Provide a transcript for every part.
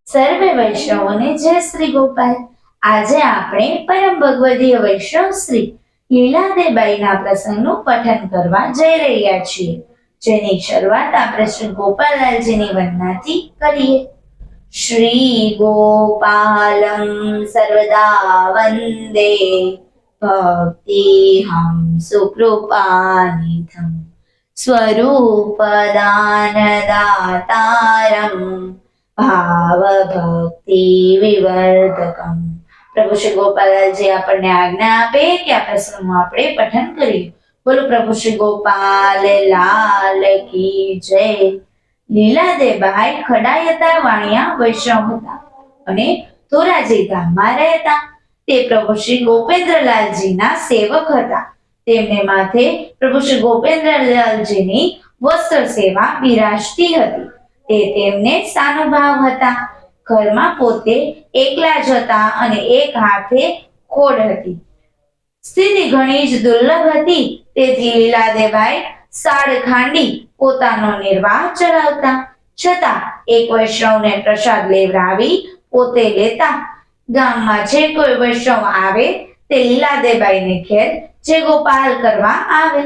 સર્વે વૈષ્ણવોને જય શ્રી ગોપાલ. આજે આપણે પરમ ભગવદીય વૈષ્ણવ શ્રી લીલાદેબાઈના પ્રસંગનું પઠન કરવા જઈ રહ્યા છીએ, જેની શરૂઆત આપણે શ્રી ગોપાલલાલજીની વંદનાથી કરીએ. શ્રી ગોપાલમ સર્વદા વંદે ભક્તિહમ સુકૃપાનિધમ સ્વરૂપદાનદાતારમ ભાવ ભક્તિ વિવર્ધકમ. પ્રભુ શ્રી ગોપાલજી આપણને આજ્ઞા આપે કે આ પ્રસંગનું આપણે પઠન કરીએ. બોલો પ્રભુ શ્રી ગોપાલ લાલ કી જય. લીલાદેબાઈ ખડાયતા વાણિયા વૈષ્ણવ હતા અને ધોરાજી ગામમાં રહેતા. તે પ્રભુ શ્રી ગોપેન્દ્રલાલજીના સેવક હતા. તેમને માથે પ્રભુ શ્રી ગોપેન્દ્રલાલજીની વસ્ત્ર સેવા બિરાજતી હતી. તે તેમને સાનુભાવ હતા. ઘરમાં પોતે એકલા જ હતા અને એક હાથે ખોડ હતી. સ્થિતિ ઘણી જ દુર્લભ હતી. તેથી લીલાદેબાઈ સાડ ખાંડી પોતાનો નિર્વાહ ચલાવતા. છતાં એક વૈષ્ણવને પ્રસાદ લેવડાવી પોતે લેતા. ગામમાં જે કોઈ વૈષ્ણવ આવે તે લીલાદેબાઈને ઘેર જે ગોપાલ કરવા આવે.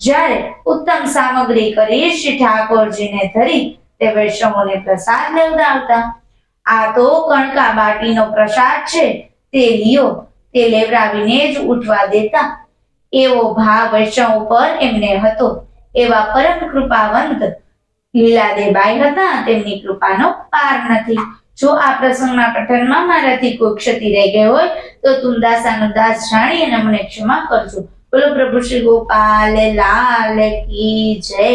જ્યારે ઉત્તમ સામગ્રી કરી શ્રી ઠાકોરજીને ધરી તે વૈષ્ણવોને પ્રસાદ લેવડાવતા. આ તો કણકા બાટીનો પ્રસાદ છે, તે લિયો, તે લેવડાવીને જ ઉઠવા દેતા. એવો ભાવ વૈષ્ણવ ઉપર એમને હતો. એવા પરમ કૃપાવંત લીલાદેબાઈ હતા. તેમની કૃપાનો પાર નથી. જો આ પ્રસંગના પઠનમાં મારાથી કોઈ ક્ષતિ રહી ગઈ હોય તો તુમદાસાનો દાસ જાણી અને મને ક્ષમા કરજો. બોલો પ્રભુ શ્રી ગોપાલ લાલ કી જય.